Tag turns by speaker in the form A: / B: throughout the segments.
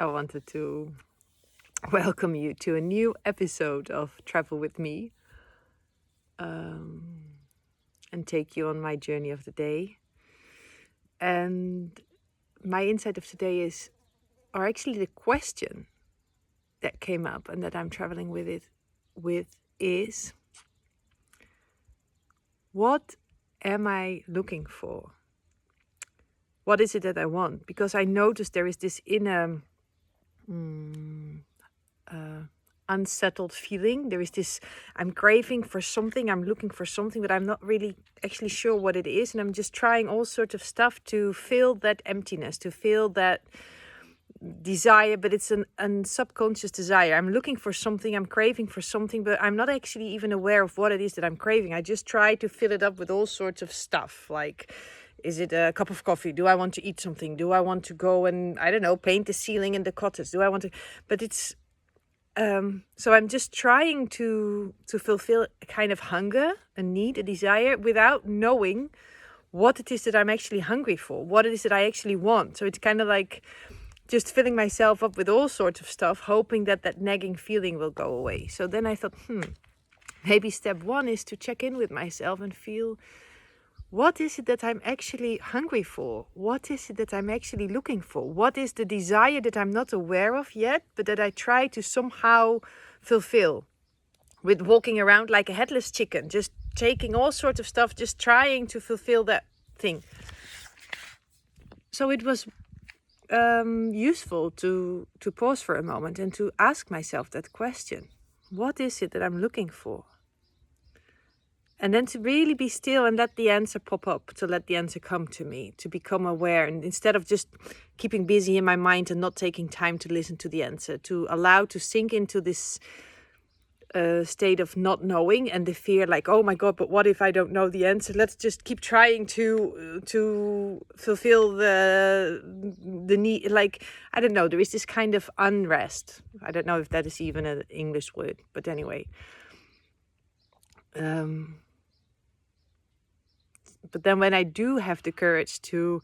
A: I wanted to welcome you to a new episode of Travel with Me and take you on my journey of the day. And my insight of today is, or actually the question that came up and that I'm traveling with is, what am I looking for? What is it that I want? Because I noticed there is this inner unsettled feeling. There is this, I'm craving for something, I'm looking for something, but I'm not really actually sure what it is. And I'm just trying all sorts of stuff to fill that emptiness, to fill that desire, but it's an subconscious desire. I'm looking for something, I'm craving for something, but I'm not actually even aware of what it is that I'm craving. I just try to fill it up with all sorts of stuff. Like, is it a cup of coffee? Do I want to eat something? Do I want to go and, I don't know, paint the ceiling in the cottage? Do I want to, but it's, so I'm just trying to fulfill a kind of hunger, a need, a desire, without knowing what it is that I'm actually hungry for, what it is that I actually want. So it's kind of like just filling myself up with all sorts of stuff, hoping that that nagging feeling will go away. So then I thought, maybe step one is to check in with myself and feel, what is it that I'm actually hungry for? What is it that I'm actually looking for? What is the desire that I'm not aware of yet, but that I try to somehow fulfill with walking around like a headless chicken, just taking all sorts of stuff, just trying to fulfill that thing. So it was useful to pause for a moment and to ask myself that question. What is it that I'm looking for? And then to really be still and let the answer pop up, to let the answer come to me, to become aware. And instead of just keeping busy in my mind and not taking time to listen to the answer, to allow to sink into this state of not knowing and the fear, like, oh my God, but what if I don't know the answer? Let's just keep trying to fulfill the need. Like, I don't know, there is this kind of unrest. I don't know if that is even an English word, but anyway. But then when I do have the courage to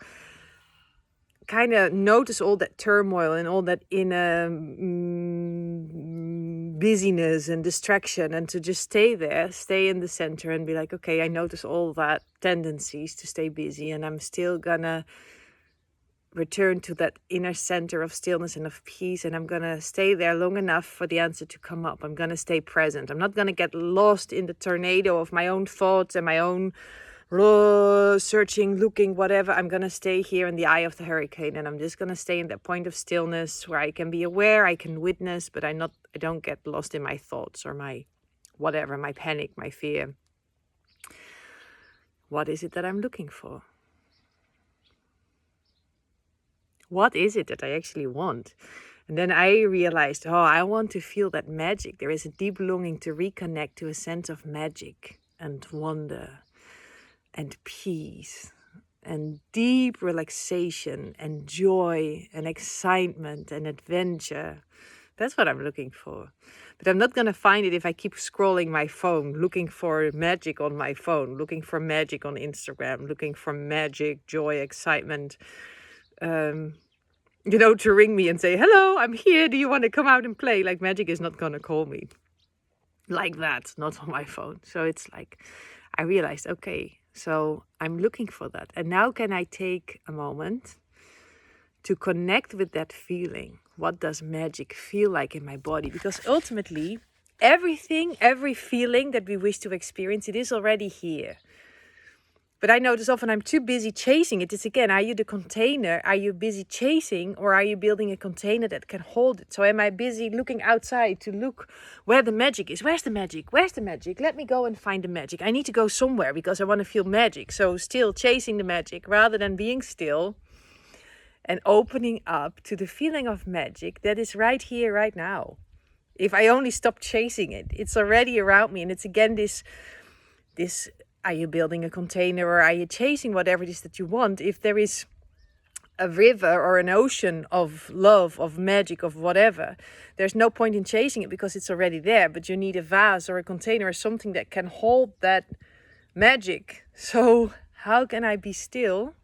A: kind of notice all that turmoil and all that inner busyness and distraction, and to just stay there, stay in the center and be like, okay, I notice all that tendencies to stay busy, and I'm still gonna return to that inner center of stillness and of peace, and I'm gonna stay there long enough for the answer to come up. I'm gonna stay present. I'm not gonna get lost in the tornado of my own thoughts and my own searching, looking, whatever. I'm gonna stay here in the eye of the hurricane, and I'm just gonna stay in that point of stillness where I can be aware, I can witness, but I don't get lost in my thoughts or my whatever, my panic, my fear. What is it that I'm looking for? What is it that I actually want? And then I realized, I want to feel that magic. There is a deep longing to reconnect to a sense of magic and wonder and peace and deep relaxation and joy and excitement and adventure. That's what I'm looking for. But I'm not going to find it if I keep scrolling my phone, looking for magic on my phone, looking for magic on Instagram, looking for magic, joy, excitement. To ring me and say, hello, I'm here. Do you want to come out and play? Like, magic is not going to call me like that, not on my phone. So it's like, I realized, okay, so I'm looking for that. And now can I take a moment to connect with that feeling? What does magic feel like in my body? Because ultimately, every feeling that we wish to experience, it is already here. But I notice often I'm too busy chasing it. It's again, are you the container? Are you busy chasing, or are you building a container that can hold it? So am I busy looking outside to look where the magic is? Where's the magic? Where's the magic? Let me go and find the magic. I need to go somewhere because I want to feel magic. So still chasing the magic rather than being still and opening up to the feeling of magic that is right here, right now. If I only stop chasing it, it's already around me. And it's again this are you building a container, or are you chasing whatever it is that you want? If there is a river or an ocean of love, of magic, of whatever, there's no point in chasing it because it's already there. But you need a vase or a container or something that can hold that magic. So how can I be still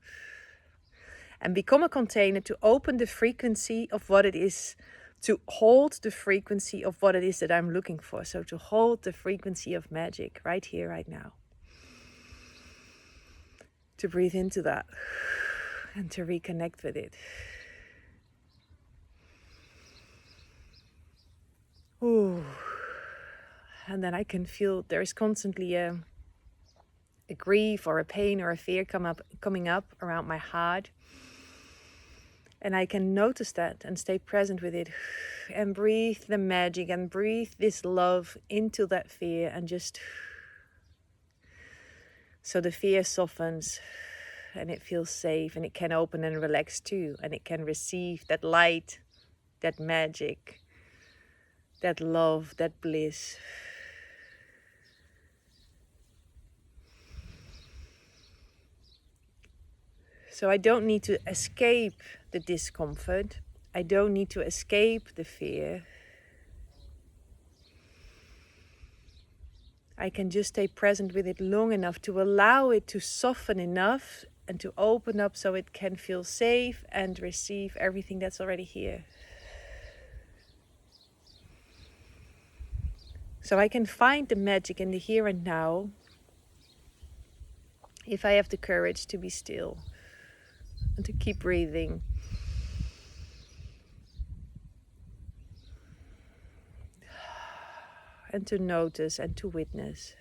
A: and become a container to open the frequency of what it is, to hold the frequency of what it is that I'm looking for. So to hold the frequency of magic right here, right now. To breathe into that and to reconnect with it. Ooh. And then I can feel there is constantly a grief or a pain or a fear coming up around my heart. And I can notice that and stay present with it and breathe the magic and breathe this love into that fear, and just so the fear softens and it feels safe and it can open and relax too, and it can receive that light, that magic, that love, that bliss. So I don't need to escape the discomfort. I don't need to escape the fear. I can just stay present with it long enough to allow it to soften enough and to open up so it can feel safe and receive everything that's already here. So I can find the magic in the here and now if I have the courage to be still and to keep breathing. And to notice and to witness.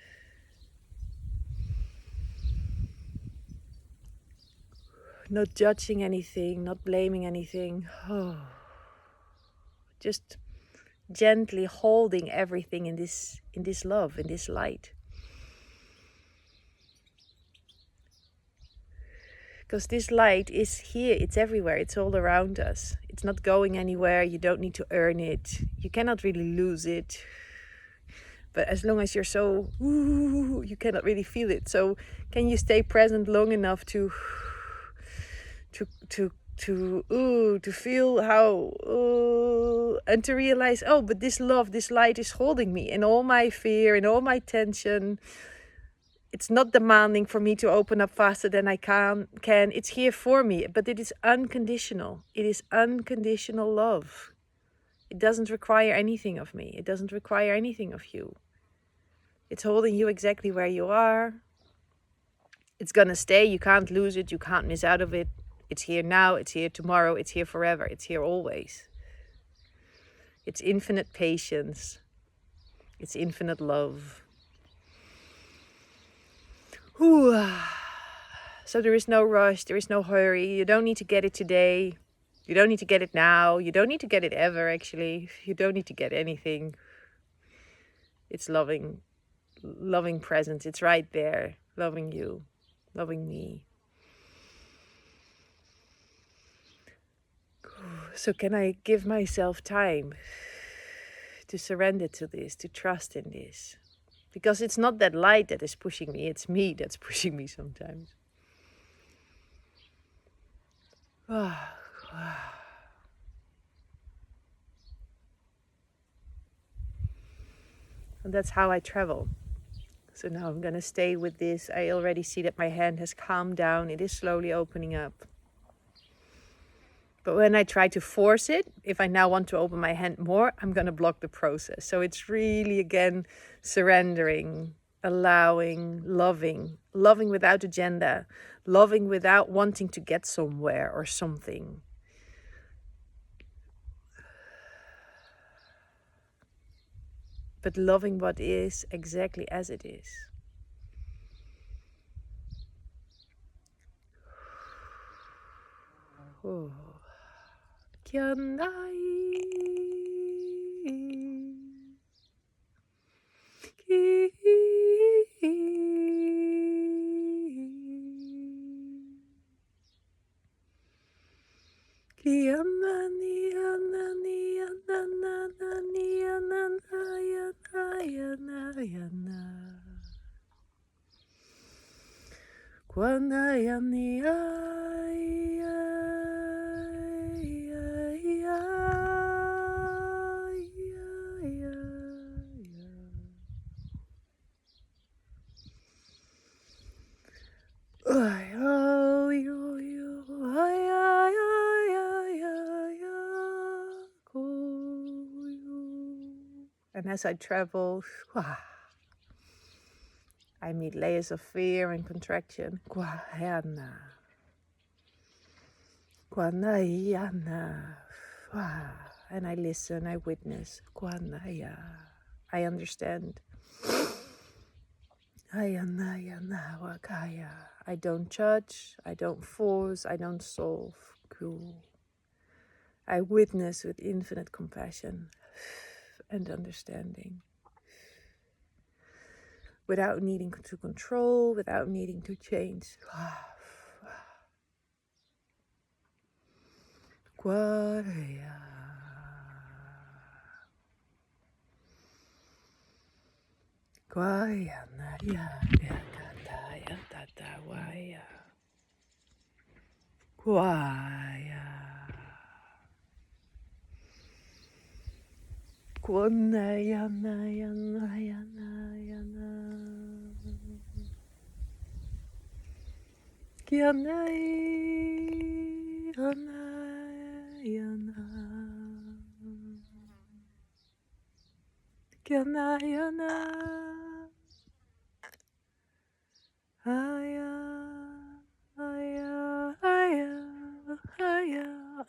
A: Not judging anything, not blaming anything. Just gently holding everything in this love, in this light. Because this light is here, it's everywhere, it's all around us. It's not going anywhere, you don't need to earn it. You cannot really lose it. But as long as you're so, you cannot really feel it. So can you stay present long enough to feel how, and to realize, oh, but this love, this light is holding me in all my fear, in all my tension. It's not demanding for me to open up faster than I can. It's here for me, but it is unconditional. It is unconditional love. It doesn't require anything of me. It doesn't require anything of you. It's holding you exactly where you are. It's gonna stay. You can't lose it. You can't miss out of it. It's here now. It's here tomorrow. It's here forever. It's here always. It's infinite patience. It's infinite love. So there is no rush, there is no hurry. You don't need to get it today. You don't need to get it now. You don't need to get it ever, actually. You don't need to get anything. It's loving presence. It's right there, loving you, loving me. So can I give myself time to surrender to this, to trust in this? Because it's not that light that is pushing me, it's me that's pushing me sometimes. And that's how I travel. So now I'm going to stay with this. I already see that my hand has calmed down. It is slowly opening up. But when I try to force it, if I now want to open my hand more, I'm going to block the process. So it's really, again, surrendering, allowing, loving without agenda, loving without wanting to get somewhere or something. But loving what is exactly as it is. Oh. Kianai. And as I travel, I meet layers of fear and contraction. And I listen, I witness. I understand. I don't judge, I don't force, I don't solve. I witness with infinite compassion and understanding. Without needing to control, without needing to change.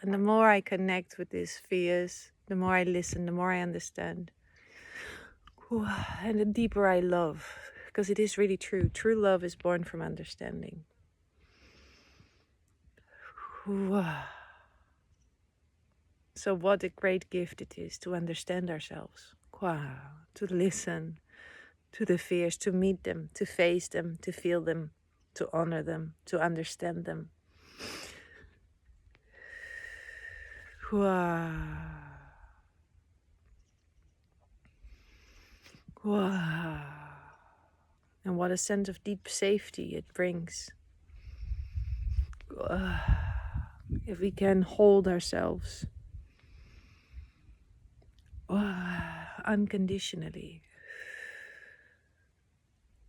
A: And the more I connect with these fears, the more I listen, the more I understand. And the deeper I love, because it is really true. True love is born from understanding. So what a great gift it is to understand ourselves, to listen to the fears, to meet them, to face them, to feel them, to honor them, to understand them. And what a sense of deep safety it brings. If we can hold ourselves unconditionally,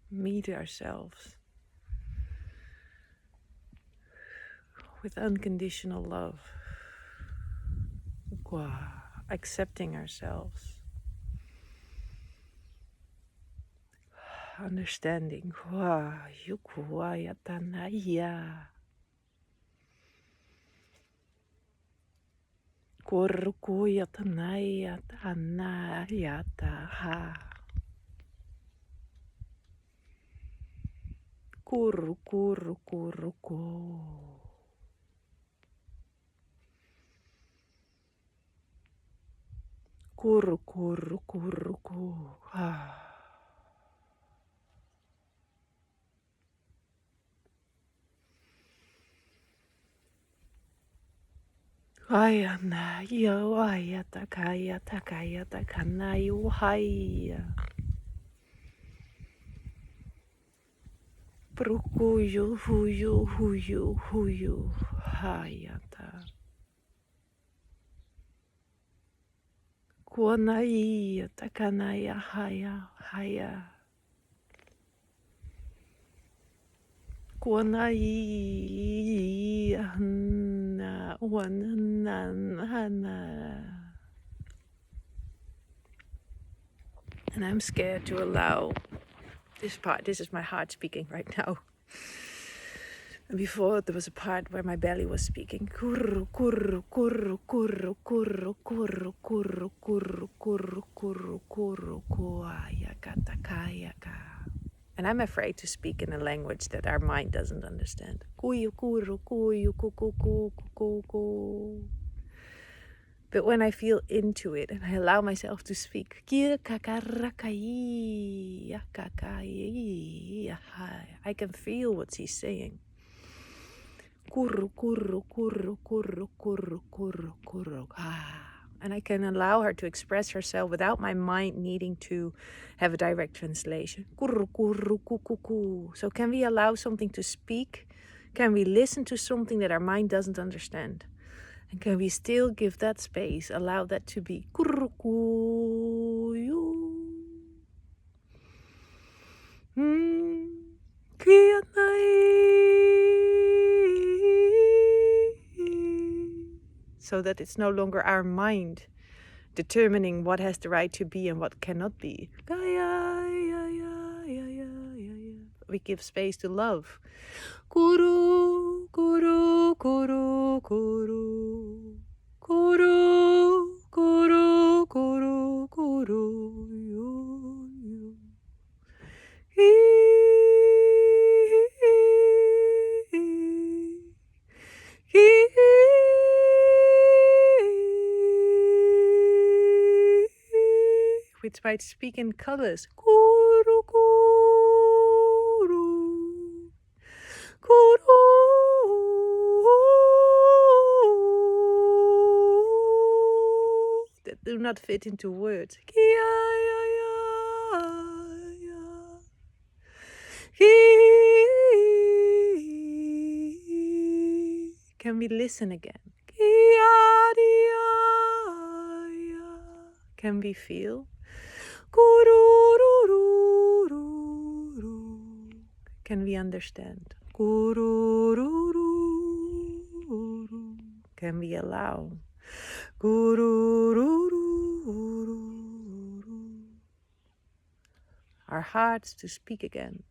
A: meet ourselves with unconditional love, accepting ourselves, understanding. Ayana yo ayata kaya takaya takana yo haya. Brukuyu huyu hayata. Kuanai takanaya haya. Kuanai hana hana. And I'm scared to allow this part. This is my heart speaking right now. And before there was a part where my belly was speaking. Kurru kurru kurru kurru kurru kurru kurru kurru kurru kurru kurru kuayakatakayaka. And I'm afraid to speak in a language that our mind doesn't understand. Kuyu kurru kuyu kuku kuku kuku. But when I feel into it and I allow myself to speak, I can feel what he's saying. Kurru, kurru, kurru, kurru, kurru, kurru, kurru. And I can allow her to express herself without my mind needing to have a direct translation. Kurru, kurru, kuku. So can we allow something to speak? Can we listen to something that our mind doesn't understand? And can we still give that space, allow that to be? So that it's no longer our mind determining what has the right to be and what cannot be. We give space to love. Guru, guru, guru, guru. Guru, guru, guru, guru. Which might speak in colors. Guru, guru, guru, that do not fit into words. Can we listen again? Can we feel? Can we understand? Can we allow? Our hearts to speak again.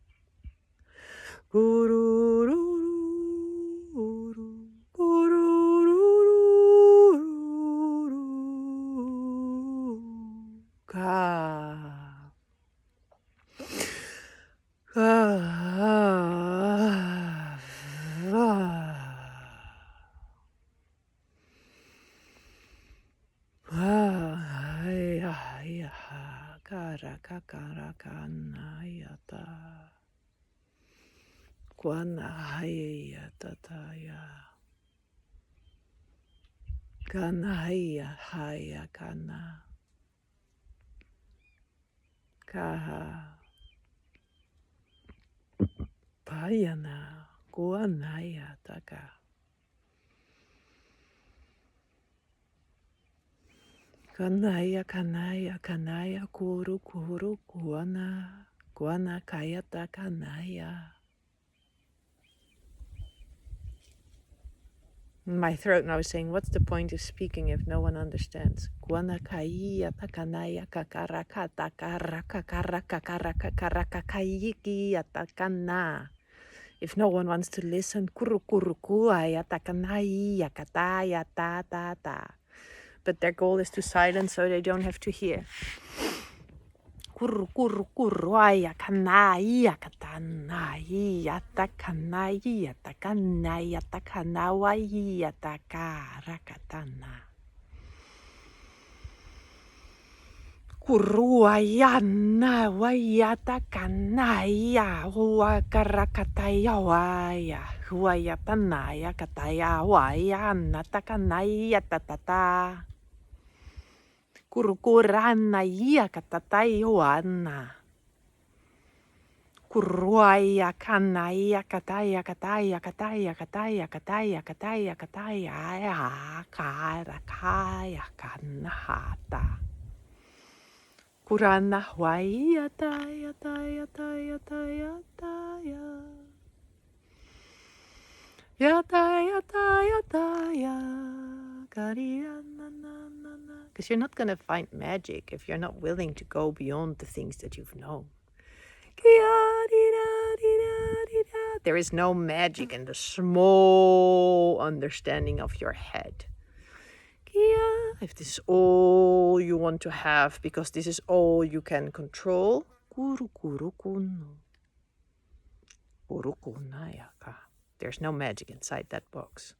A: Kanaya haya kana kaha payana guanaya taka kanaya kanaya kanaya kuru kuru guana guana kayata kanaya. My throat now is saying, what's the point of speaking if no one understands? Guana kaya takanaya kakaraka takaraka karaka karaka karaka kayiki atakana. If no one wants to listen, kuru kuru kuaya takanaya kataya ta ta ta. But their goal is to silence so they don't have to hear. Kuru kuru kuru aya kanaya katanaya takanaya takanaya takanawaya takarakatana. Kuruayana waya takanaya huwa karakataya waya huaya tanaya kataya waya natakanaya tatata. Kurukurana ia katatai hoana. Kuruaya kanaya kataya kataya kataya kataya kataya kataya kataya aya kara kaya kanahata. Kurana huaya taya taya taya taya taya. Yataya taya taya. Because you're not going to find magic if you're not willing to go beyond the things that you've known. There is no magic in the small understanding of your head. If this is all you want to have, because this is all you can control, there's no magic inside that box.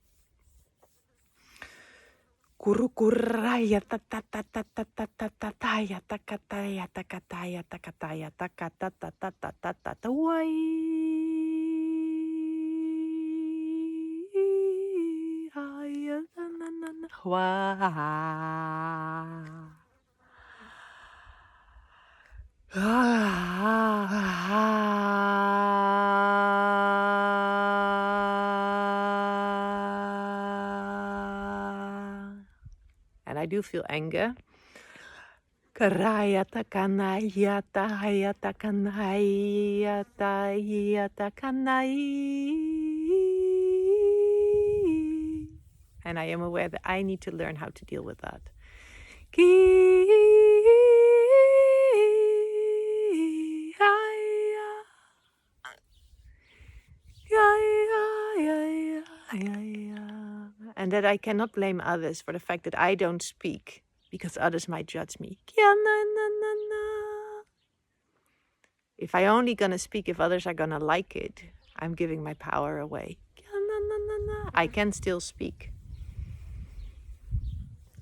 A: Kurukuraya tatatatatataya takataya takataya takataya takatatatatata wai. And I do feel anger. Karaya takanaya tahaya takanaya tahaya takanai. And I am aware that I need to learn how to deal with that. And that I cannot blame others for the fact that I don't speak, because others might judge me. If I only gonna speak if others are gonna like it, I'm giving my power away. I can still speak.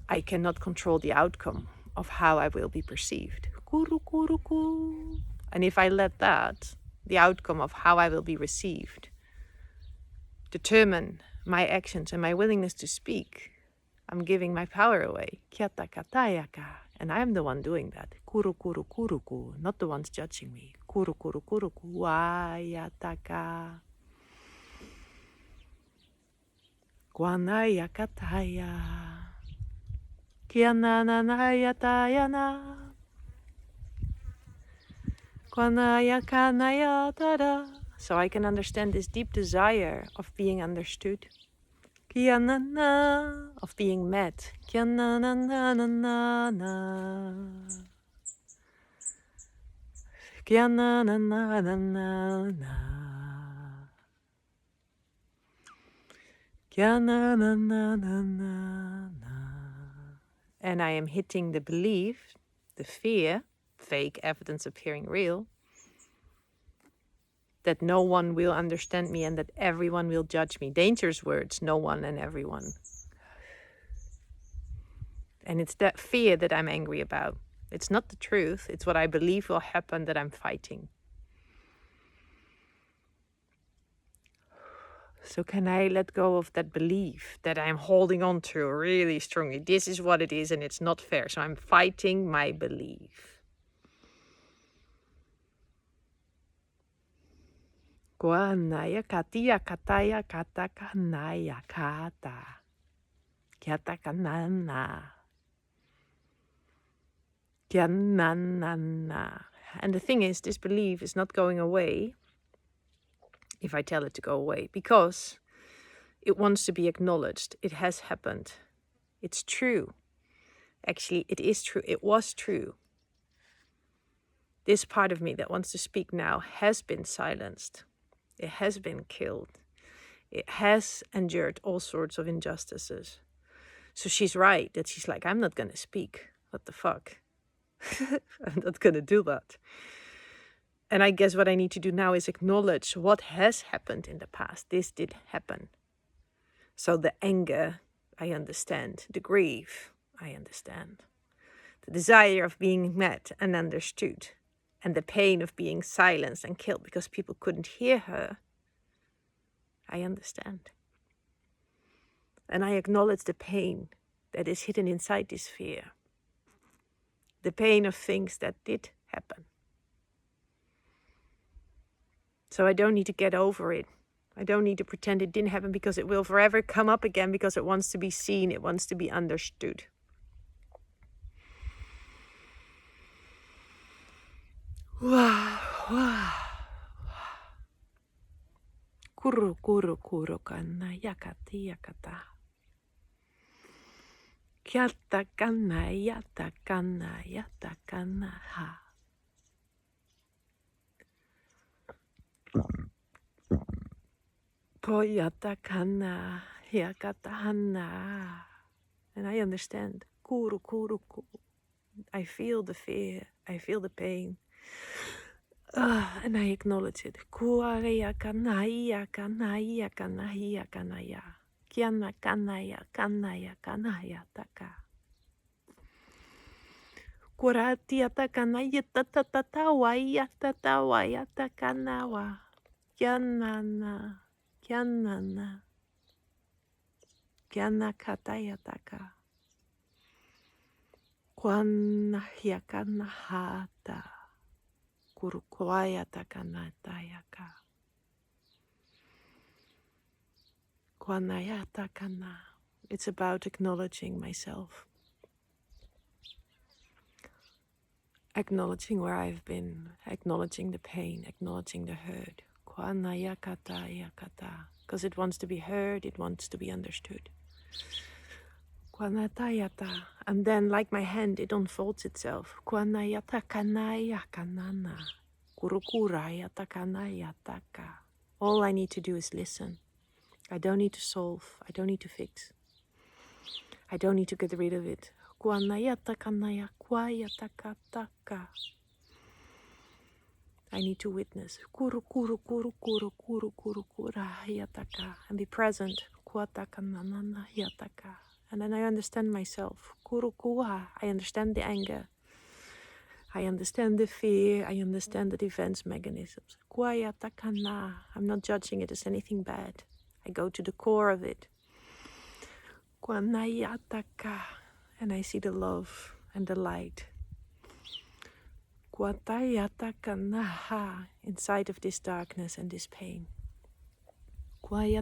A: I cannot control the outcome of how I will be perceived. And if I let that, the outcome of how I will be received, determine my actions and my willingness to speak, I'm giving my power away. And I'm the one doing that. Not the ones judging me. Wayataka. Guanayakataya. Kiananayatayana. So I can understand this deep desire of being understood. Of being met. And I am hitting the belief, the fear, fake evidence appearing real, that no one will understand me and that everyone will judge me. Dangerous words, no one and everyone. And it's that fear that I'm angry about. It's not the truth. It's what I believe will happen that I'm fighting. So can I let go of that belief that I'm holding on to really strongly? This is what it is and it's not fair. So I'm fighting my belief. Guanaya katia kataya katakanaya kata. Kiatakanana. Kiananana. And the thing is, this belief is not going away if I tell it to go away, because it wants to be acknowledged. It has happened. It's true. Actually, it is true. It was true. This part of me that wants to speak now has been silenced. It has been killed. It has endured all sorts of injustices. So she's right that she's like, I'm not going to speak. What the fuck? I'm not going to do that. And I guess what I need to do now is acknowledge what has happened in the past. This did happen. So the anger, I understand. The grief, I understand. The desire of being met and understood. And the pain of being silenced and killed because people couldn't hear her, I understand. And I acknowledge the pain that is hidden inside this fear. The pain of things that did happen. So I don't need to get over it. I don't need to pretend it didn't happen, because it will forever come up again, because it wants to be seen, it wants to be understood. Kuru kuru kuru kana yakati yakata. Kyata kana yata kana ha. Poyata kana yakata hana. And I understand. Kuru kuru kuru. I feel the fear. I feel the pain. And I acknowledge it. Kuarea kanaya kanaya kanaya kanaya. Kiana kanaya kanaya kanaya taka. Kuratia takanaya tatatawaya tatawaya takanawa. Kianana. Kianana. Kiana kataya taka. Kwana yakanahata. Kurukwaya takanatayaka. Kwanaya takana. It's about acknowledging myself. Acknowledging where I've been. Acknowledging the pain. Acknowledging the hurt. Kwanaya kataya kata. Because it wants to be heard. It wants to be understood. Kwanatayata. And then, like my hand, it unfolds itself. Kwanayata kanaya kanana. Kurukurayata kanayataka. All I need to do is listen. I don't need to solve. I don't need to fix. I don't need to get rid of it. Kwanayata kanaya kwayata. I need to witness. Kuru kuru kuru kuru kuru kuru kura yataka. And be present. Kuataka nanana yataka. And then I understand myself. Kuru kuha. I understand the anger. I understand the fear. I understand the defense mechanisms. Kuayataka na. I'm not judging it as anything bad. I go to the core of it. Kuanayataka. And I see the love and the light. Kuatayataka inside of this darkness and this pain. I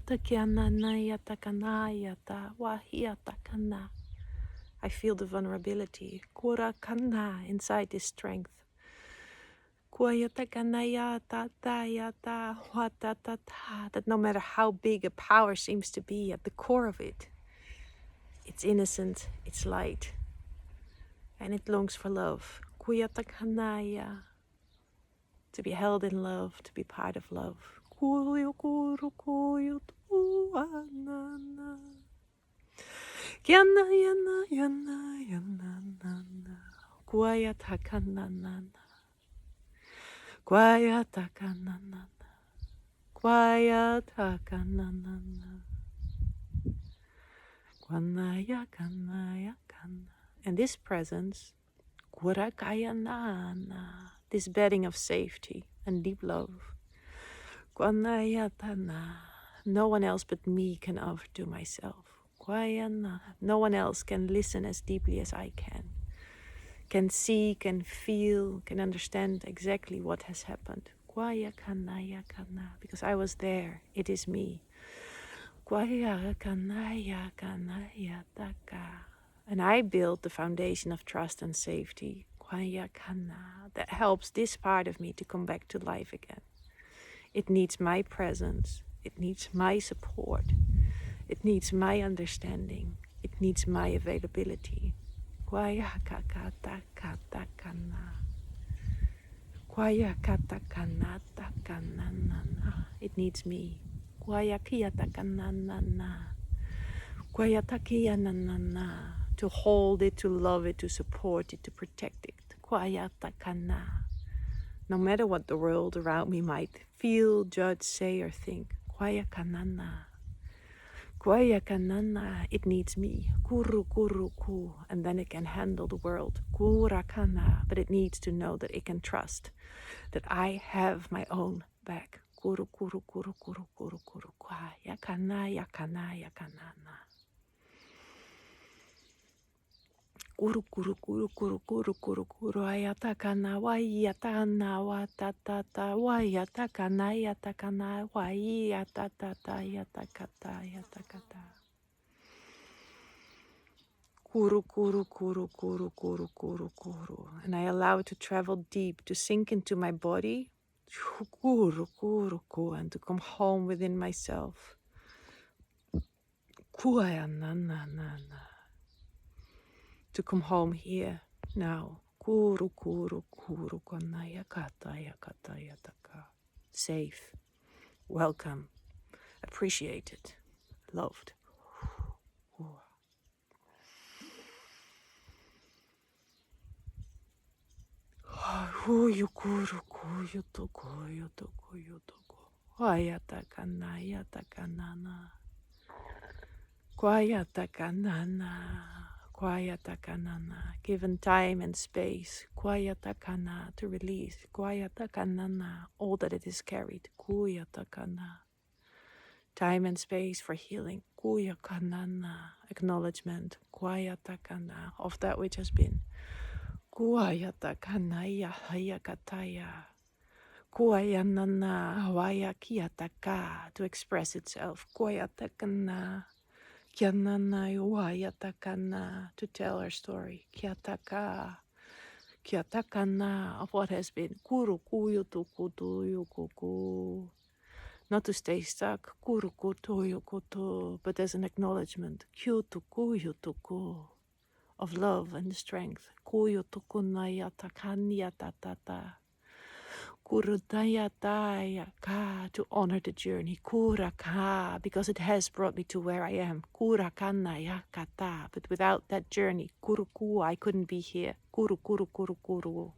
A: feel the vulnerability. Kurakana inside this strength. That no matter how big a power seems to be at the core of it, it's innocent, it's light, and it longs for love. To be held in love, to be part of love. And this presence, this bedding of safety and deep love, no one else but me can offer to myself. No one else can listen as deeply as I can see, can feel, can understand exactly what has happened. Because I was there, it is me. And I built the foundation of trust and safety that helps this part of me to come back to life again. It needs my presence. It needs my support. It needs my understanding. It needs my availability. It needs me. To hold it, to love it, to support it, to protect it. No matter what the world around me might feel, judge, say, or think. It needs me. And then it can handle the world. But it needs to know that it can trust that I have my own back. Ayatakana wayatana watatata wayatakana yatakana wayatatata yatakata yatakata. Kuru. And I allow it to travel deep, to sink into my body. And to come home within myself. To come home here now. Safe, welcome, appreciated, loved. Given time and space, to release, all that it is carried, time and space for healing, acknowledgement, of that which has been, to express itself, to tell our story, of what has been, Not to stay stuck, kurukotoyokoto, but as an acknowledgement, kyotokoyotoko, of love and strength. Koyotokonayatakanyatatata. Kurudayatayaka, to honor the journey. Kuraka, because it has brought me to where I am. Kurakanayakata, but without that journey, kuruku, I couldn't be here. Kuru, kuru, kuru, kuru.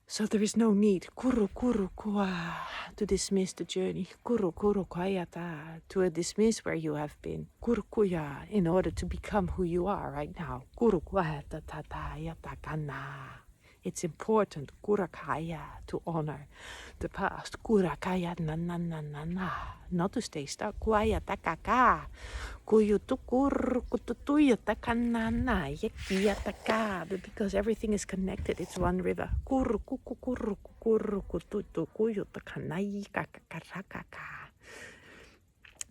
A: So there is no need, kuru, kuru, kua, to dismiss the journey. Kuru, kuru, kayata, to dismiss where you have been. Kuru, kuya, in order to become who you are right now. Kuru, kuata, tata, yatakana. It's important, kurakaya, to honor the past. Kurakaya na na na na na. Not to stay stuck. Kuaya takaka. Kuyutukur kututuya takanana. Yekia taka. But because everything is connected, it's one river. Kuru kuku kuru kuru kututu kuyu takanai kakarakaka.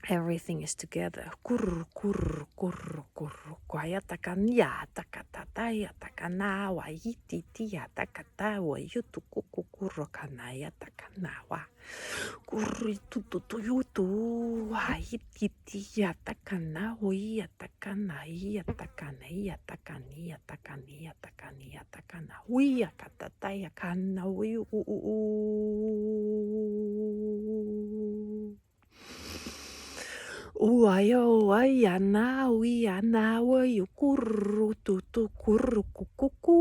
A: Everything is together. Kurru, kurru, kurru, kurru. Kwayatakan takatataya takana wa yititia takata wa yutu kuku kurru kanaya takanawa. Kurru tutu yutu wa yititia takana wa yatakana yatakana yatakani yatakani yatakani yatakana. Wiya katataya kana wiyu. Uayo ayana wiana wayu kurru tutu kurru kukuku.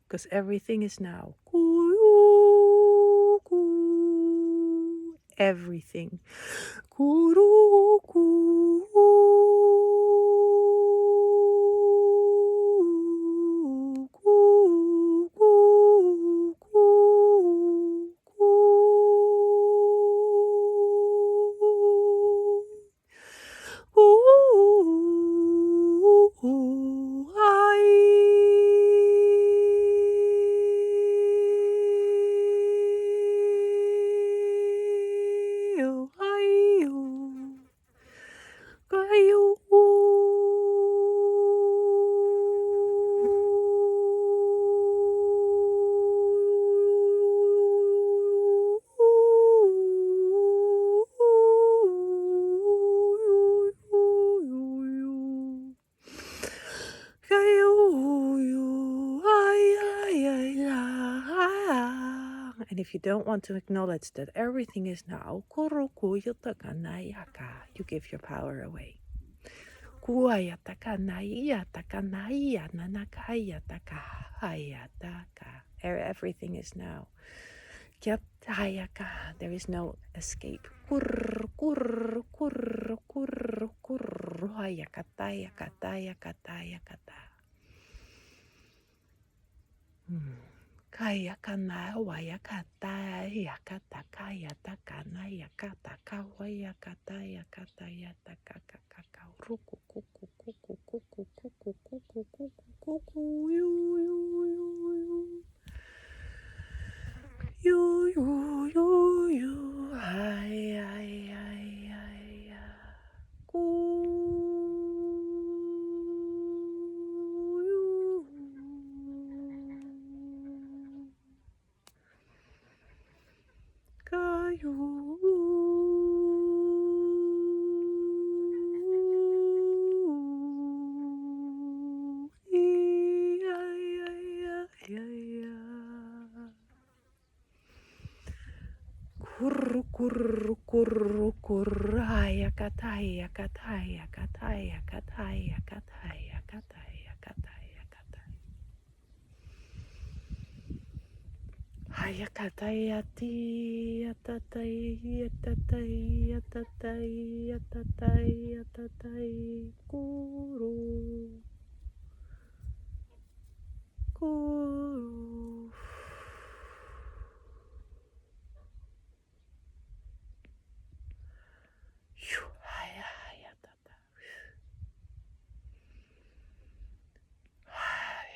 A: Because everything is now. Everything. And if you don't want to acknowledge that everything is now, you give your power away. Everything is now. There is no escape. Kaya kana waya kata yakata kaya takana yakata kawaya kata yakata yataka kaka ruku kuku kuku kuku kuku kuku kuku kuku yu yu yu yu yu yu ay ay ay ay ku Kurru kurru kurru kurraya kataya kataya kataya kataya kataya kataya kataya kataya haya kataya ti atatai atatai atatai atatai atatai kuru kuru.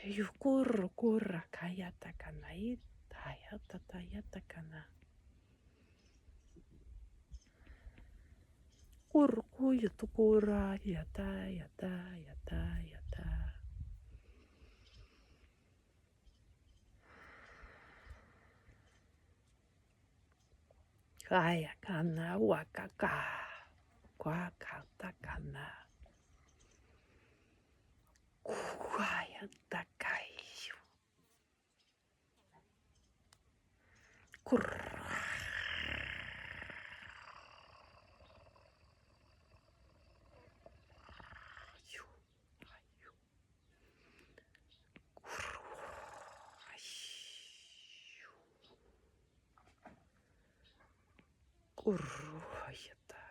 A: Yukur kurra kayata kanai tayata tayata kana. Kurku yutukura yata yata yata yata. Kaya kana wakaka. Kwakata kana. Kwaya takai. Kurra. Kurrojata.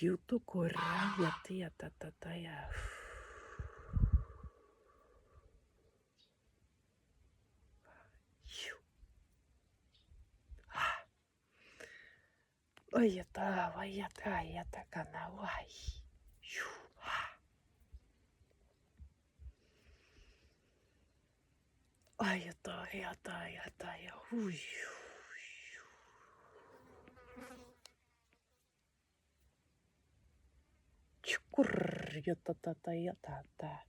A: Yuto koraya tia tatataya. Oyata wayata yata kana wai. Ayata yata yata ya. Chukur yata tata yata ta.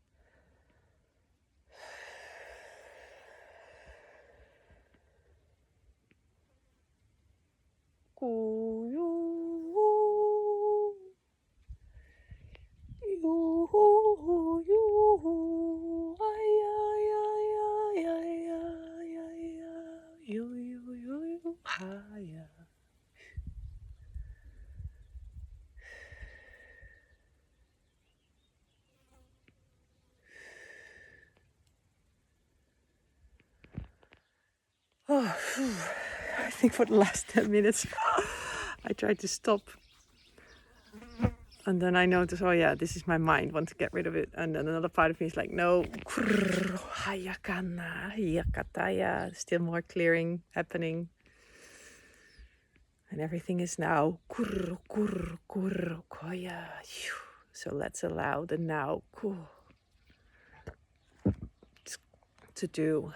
A: Kuyu. Oh, I think for the last 10 minutes I tried to stop. And then I noticed, oh yeah, this is my mind, want to get rid of it. And then another part of me is like, no, still more clearing happening. And everything is now. So let's allow the now to do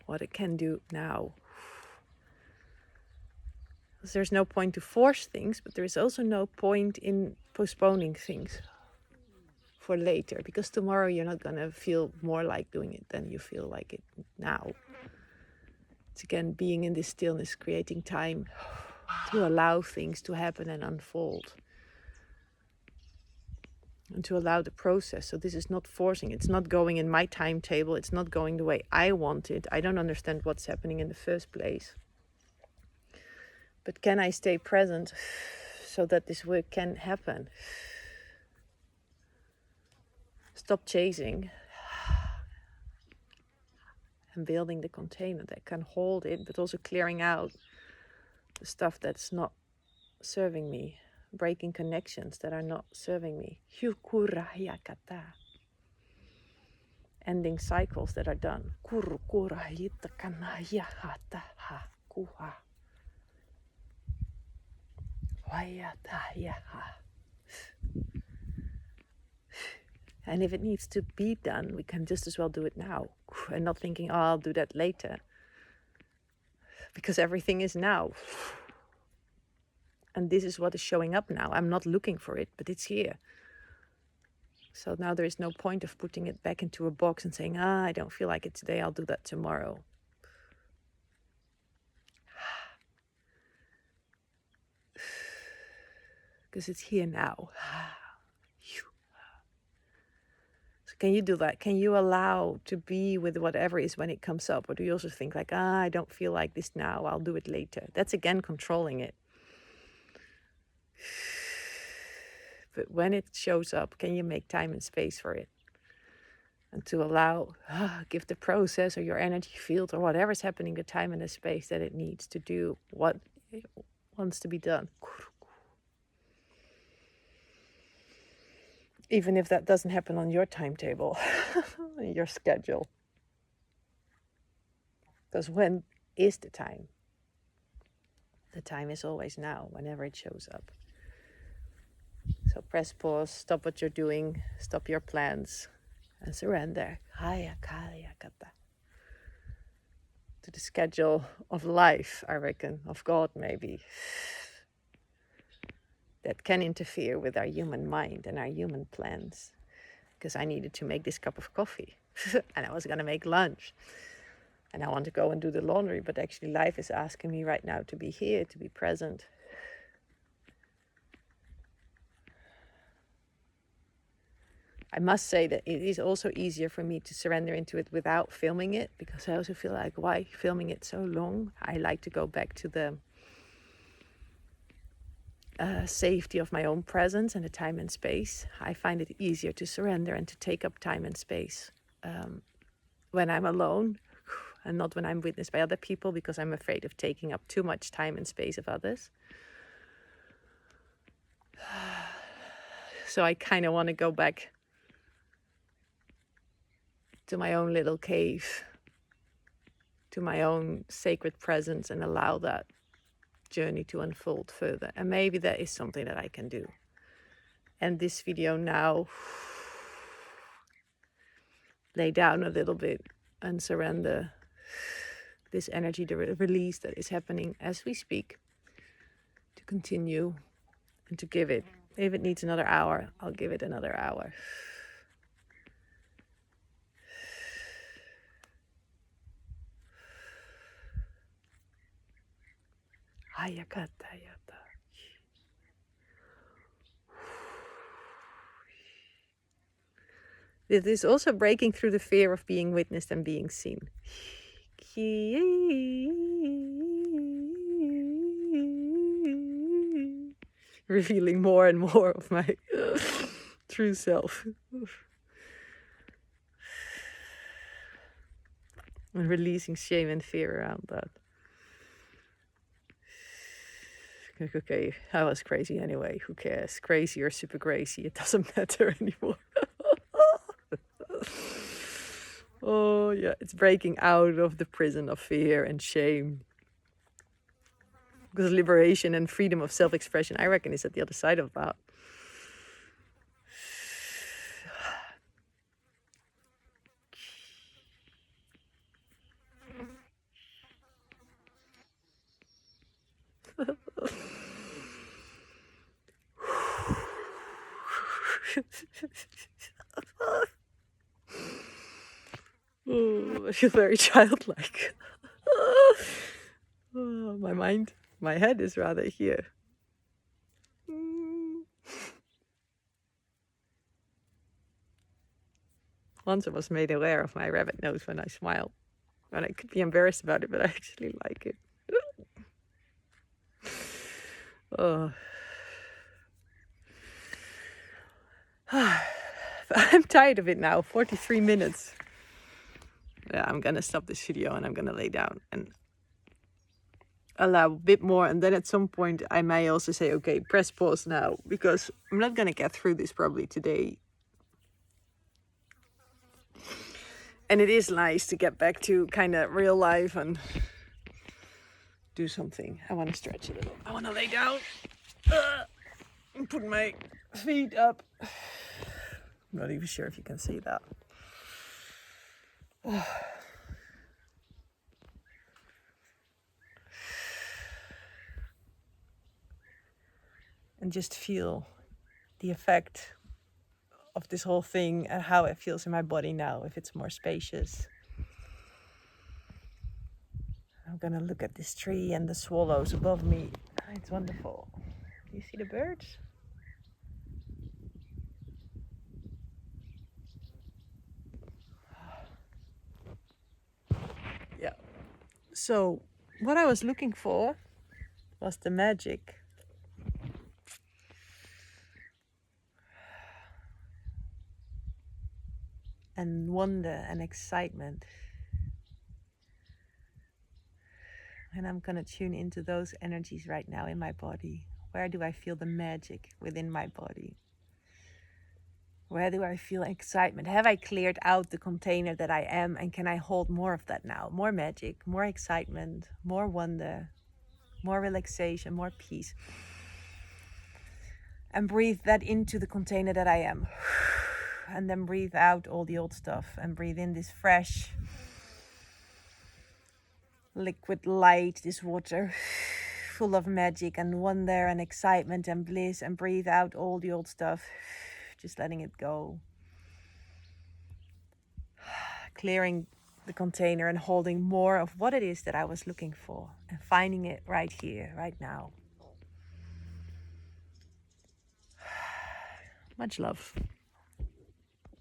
A: what it can do now. Because there's no point to force things, but there is also no point in postponing things for later, because tomorrow you're not going to feel more like doing it than you feel like it now. It's again being in this stillness, creating time to allow things to happen and unfold, and to allow the process. So this is not forcing, it's not going in my timetable, it's not going the way I want it. I don't understand what's happening in the first place. But can I stay present so that this work can happen? Stop chasing and building the container that can hold it, but also clearing out the stuff that's not serving me, breaking connections that are not serving me. Ending cycles that are done. And if it needs to be done, we can just as well do it now, and not thinking, oh, I'll do that later, because everything is now. And this is what is showing up now. I'm not looking for it, but it's here. So now there is no point of putting it back into a box and saying, I don't feel like it today, I'll do that tomorrow. Because it's here now. So can you do that? Can you allow to be with whatever is when it comes up? Or do you also think like, I don't feel like this now, I'll do it later? That's again controlling it. But when it shows up, can you make time and space for it? And to allow, give the process or your energy field or whatever's happening the time and the space that it needs to do what it wants to be done. Even if that doesn't happen on your timetable, your schedule. Because when is the time? The time is always now, whenever it shows up. So press pause, stop what you're doing, stop your plans, and surrender. Haya kaya kata. To the schedule of life, I reckon, of God maybe, that can interfere with our human mind and our human plans. Because I needed to make this cup of coffee and I was going to make lunch and I want to go and do the laundry, but actually life is asking me right now to be here, to be present. I must say that it is also easier for me to surrender into it without filming it, because I also feel like, why filming it so long? I like to go back to the safety of my own presence and the time and space. I find it easier to surrender and to take up time and space when I'm alone, and not when I'm witnessed by other people, because I'm afraid of taking up too much time and space of others. So I kind of want to go back to my own little cave, to my own sacred presence, and allow that journey to unfold further. And maybe that is something that I can do. And this video now, lay down a little bit and surrender this energy, the release that is happening as we speak, to continue and to give it. If it needs another hour, I'll give it another hour. It is also breaking through the fear of being witnessed and being seen. Revealing more and more of my true self. And releasing shame and fear around that. Okay, I was crazy anyway. Who cares? Crazy or super crazy, it doesn't matter anymore. Oh yeah, it's breaking out of the prison of fear and shame. Because liberation and freedom of self-expression, I reckon, is at the other side of that. Oh, I feel very childlike. Oh, my head is rather here. Once I was made aware of my rabbit nose when I smiled. And I could be embarrassed about it, but I actually like it. Oh. I'm tired of it now. 43 minutes. Yeah, I'm gonna stop this video and I'm gonna lay down and allow a bit more, and then at some point I may also say, okay, press pause now, because I'm not gonna get through this probably today. And it is nice to get back to kind of real life and do something. I want to stretch a little. I want to lay down and put my feet up. I'm not even sure if you can see that. And just feel the effect of this whole thing and how it feels in my body now, if it's more spacious. I'm gonna look at this tree and the swallows above me. It's wonderful. Do you see the birds? Yeah. So what I was looking for was the magic. And wonder and excitement. And I'm gonna tune into those energies right now in my body. Where do I feel the magic within my body? Where do I feel excitement? Have I cleared out the container that I am, and can I hold more of that now? More magic, more excitement, more wonder, more relaxation, more peace. And breathe that into the container that I am. And then breathe out all the old stuff and breathe in this fresh liquid light, this water full of magic and wonder and excitement and bliss, and breathe out all the old stuff, just letting it go. Clearing the container and holding more of what it is that I was looking for and finding it right here, right now. Much love.